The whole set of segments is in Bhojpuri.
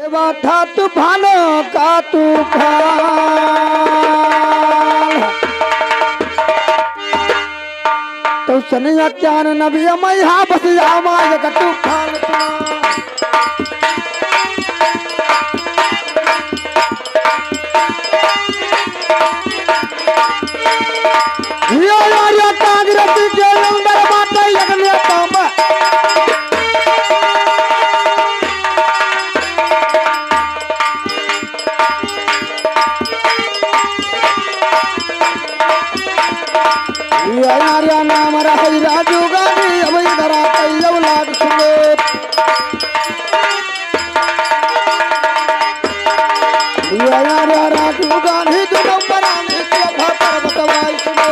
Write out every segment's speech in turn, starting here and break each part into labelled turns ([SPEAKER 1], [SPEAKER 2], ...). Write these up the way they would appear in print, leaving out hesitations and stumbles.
[SPEAKER 1] था तूफानों का तूफान तो सनिया क्या नबी मैं यहाँ बस आवाज का तूफान कांग्रेस के अंदर बाटे यज्ञ काम नाम रही राजू गांधी अब इधर आते लाग सुनो राजू गांधी दोनों परानी सोफा पर बतवाई सुनो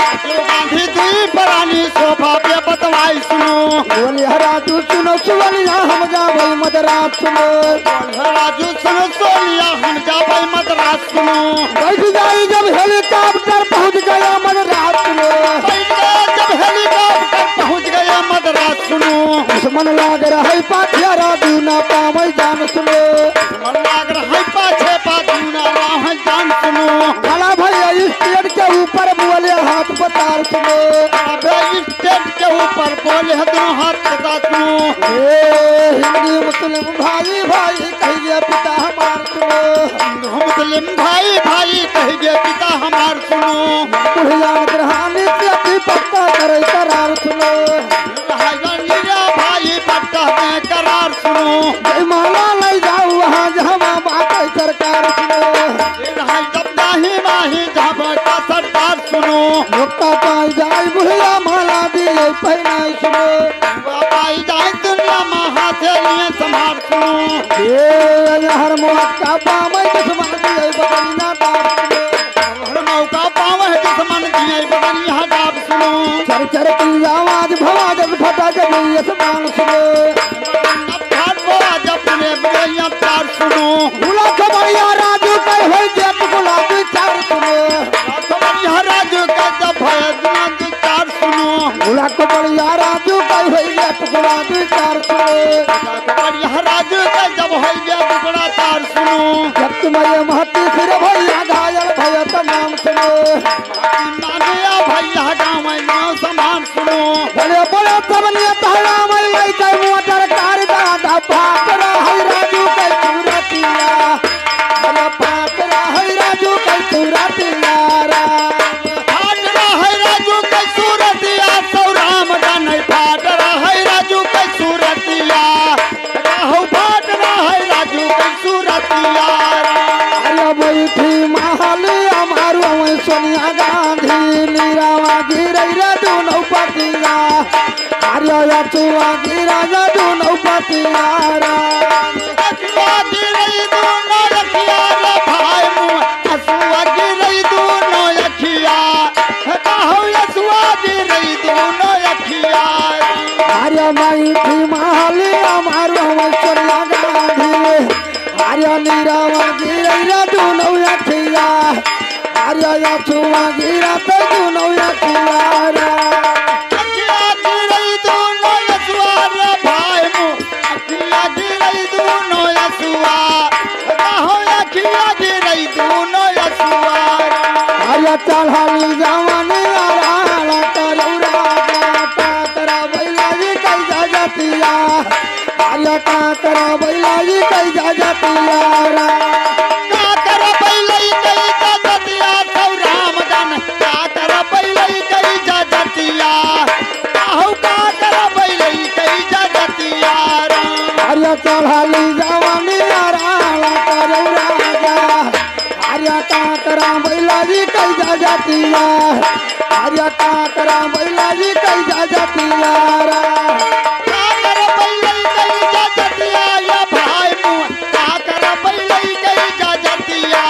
[SPEAKER 1] राजू गांधी दुई परानी सोफा पे बतवाई सुनो बोलिया राजू सुनो सुवलिया हम जावे मदरास सुनो राजू सुनो सोनिया हम जावे मदरास सुनो बैठ जाई जब हेलीकॉप्टर पहुंच गया मदरास सुनो जब हेलीकॉप्टर पहुंच गया मदरास सुनो दुश्मन लाग रहा है पाछे राजू ना पावे जान सुनो दुश्मन लाग रहा है पाछे राजू ना पावे जान सुनो भला भैया स्टेज के ऊपर बोले हाथ पताल सुनो स्टेज के ऊपर बोले दोनों हाथ पताल सुनो हिंदू मुस्लिम भाई भाई कहिए पिता हमार सुनो मुस्लिम भाई भाई कहिए पिता हमार सुनो बुढ़िया ग्रहानी से पक्का करे करार सुनो भाई पक्का में करार सुनो जय माला ले जाओ वहाँ जहाँ बाटे सरकार सुनो जब नाही माही जहाँ बाटा सरकार सुनो मुक्ता पाई जाए बुढ़िया माला दिए पहनाई सुनो पाई जाए दुनिया महा से लिए संभार सुनो ये हर मौका पावे दुश्मन दिए बदलना दाब सुनो हर मौका पावे दुश्मन दिए बदलना दाब सुनो चर चर की आवाज भवा जब फटा के नहीं आसमान सुनो फाट बोला जब ने बड़िया तार सुनो भूला खबरिया राजू के होई जब गुलाबी चार सुनो खबरिया राजू के जब है गुलाबी चार सुनो भूला खबरिया राजू के होई जब गुलाबी चार सुनो खबरिया राजू के जब होई जब गुलाबी चार सुनो जब तुम्हारे महती फिर भैया घायल भैया तमाम सुनो नानिया भैया गाँव में नाम समान सुनो बड़े बड़े सबनिया तहरा में लाई के मोटर कार दादा पापरा है राजू के सूरतिया बड़ा पापरा है राजू के सूरतिया फाटरा है राजू के सूरतिया सौराम गाने फाटरा है राजू के सूरतिया राहु फाटरा है राजू के सूरतिया अरे बैठी महली हमारो सोनिया गांधी नीरावा गिरै रे दोनों पतिया अरे चुआ गिरा रे दोनों पतिया अचुआ गिरै दोनों अखिया रे भाई मुँह अचुआ गिरै दोनों अखिया कहू अचुआ गिरै दोनों अखिया अरे बैठी महली हमारो सोनिया गांधी अरे नीरावा गिरै रे दोनों अखिया अरे चुआ गिरा तो दोनों अखिया अखिया गिरै दोनों अचुआ रे भाई मुँह अखिया गिरै दोनों अचुआ कहू अखिया गिरै दोनों अचुआ अरे चढ़ाली जवानी आला करौरा काकरा बैलाजी कई जातिया अरे काकरा बैलाजी कई जातिया काकरा बैलाई कई जातिया सौराम गन काकरा बैलाई कई जातिया कहू काकरा बैलाई कई जातिया अरे चढ़ाली जवानी आला करौरा अरे काकरा बैलाजी कई जातिया अरे काकरा बैलाजी कई जातिया काकरा बैलाई कई जातिया या भाई मुँह काकरा बैलाई कई जातिया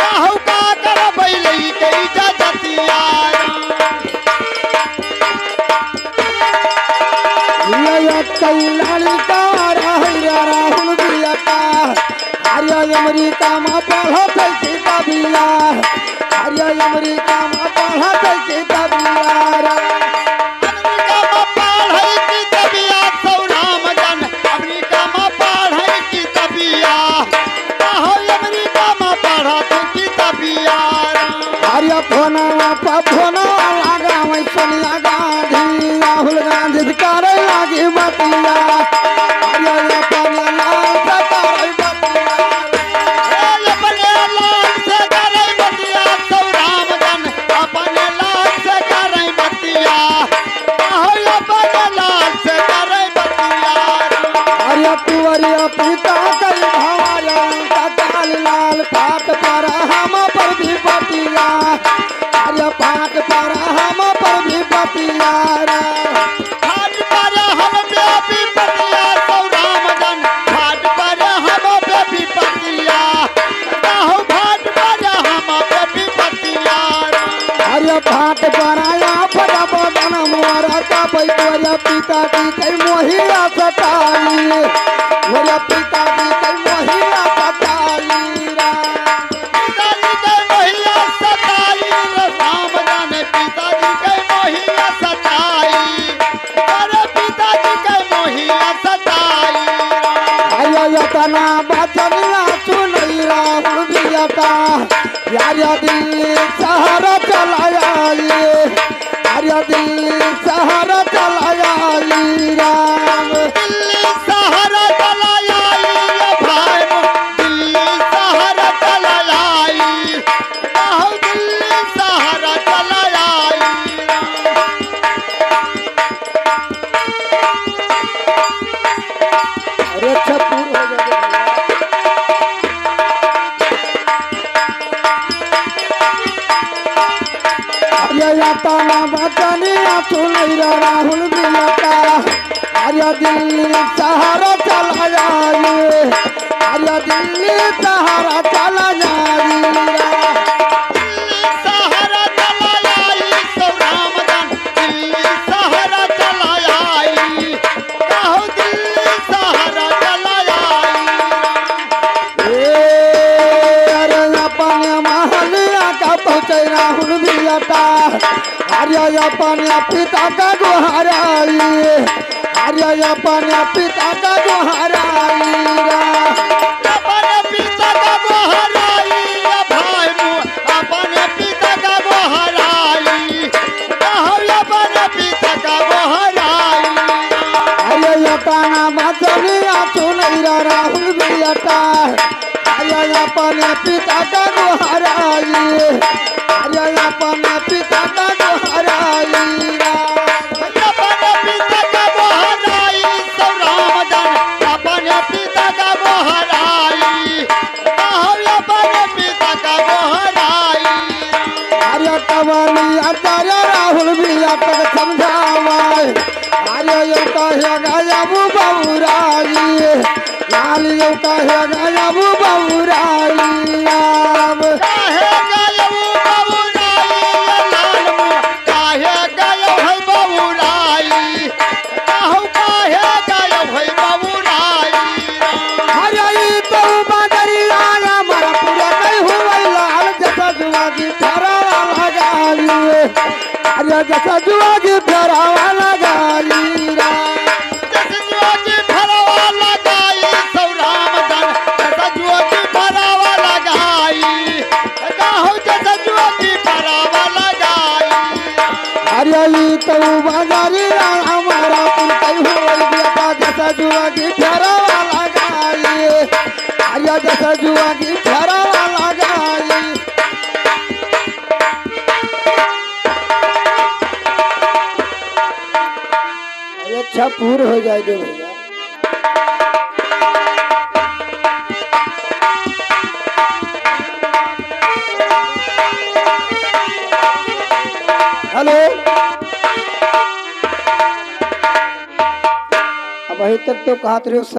[SPEAKER 1] कहू काकरा बैलाई कई जातिया कई लड़का राहुल बिया अरे अमेरिका में पढ़ो कैसे बिया अरे अमेरिका में पढ़ो कैसे बिया अमेरिका में पढ़े की बिया सौराम जन अमेरिका में पढ़े वरिया पिता कई भावाया काल लाल पाट पर हम पर भी बतिया अरे पाट पर हम पर भी बतिया
[SPEAKER 2] घाट पर हम पे भी पतिया सौ रामजन घाट पर हम पे भी पतिया काहो घाट पर हम पे भी पतिया
[SPEAKER 1] अरे पाट पर आया पदा बदन मोरा का वरिया पिता की कई मोहिया सताई वरिया पिता की कई मोहिया सताई
[SPEAKER 2] पिताजी के मोहिया सताई रामजन पिताजी के मोहिया सताई अरे पिताजी के मोहिया सताई
[SPEAKER 1] आया यतना बचनिया चुनई राहुल बियता यारिया दिल्ली शहर चलाया यारिया दिल्ली शहर चलाया राम
[SPEAKER 2] दिल्ली शहर चलाया भाई दिल्ली शहर चलाया काहो दिल्ली शहर चलाया
[SPEAKER 1] अरे छपूर हो जाए अरे यतना बचनिया चुनई राहुल बियता अरे दिल्ली शहर चलाया अरे दिल्ली शहर चलाया
[SPEAKER 2] दिल्ली शहर चलाया सौ रामजन दिल्ली शहर चलाया काहो दिल्ली शहर चलाया
[SPEAKER 1] अरे अपन महलिया का पहुँचे राहुल बियता अरे अपन पिता का गुहाराई अरे अपन पिता का गुहाराई
[SPEAKER 2] अपने पिता का गोहराई भाई अपने पिता का गोहराई कहो अपने पिता का गोहराई
[SPEAKER 1] अरे यतना बचनिया चुनई राहुल बियता अरे अपन पिता का गुहाराई अरे अपन पिता का गुहाराई
[SPEAKER 2] अपने पिता का गोहराई सौ रामजन अपने पिता का गोहराई कहो अपने पिता का गोहराई
[SPEAKER 1] अरे कवलिया तारा राहुल बिया तक समझावाए अरे यो कहे गयाबू बहुराई लाल यो कहे गयाबू बहुराई अब
[SPEAKER 2] काहे गयो बबुराई लाल मुँह काहे गयो है बबुराई काहू काहे गयो है बबुराई
[SPEAKER 1] अरे ई तो बदरिया हमारा पूरा नहीं हुआ लाल जैसा जुआ की फेरावा लगाई अरे जैसा जुआ की फेरावा लगाई
[SPEAKER 2] जस जुआजी फरवा लगाई सौ रामजन जस जुआजी फरवा लगाई काहू जस जुआजी फरवा लगाई
[SPEAKER 1] अरे ई तो बदरिया हमारा पूरा नहीं हुआ बेटा जैसा जुआ की फेरावा लगाई अरे जैसा जुआ की फेरावा लगाई अरे छपूर हो जाए दे भैया हेलो अब अभी तक तो कहा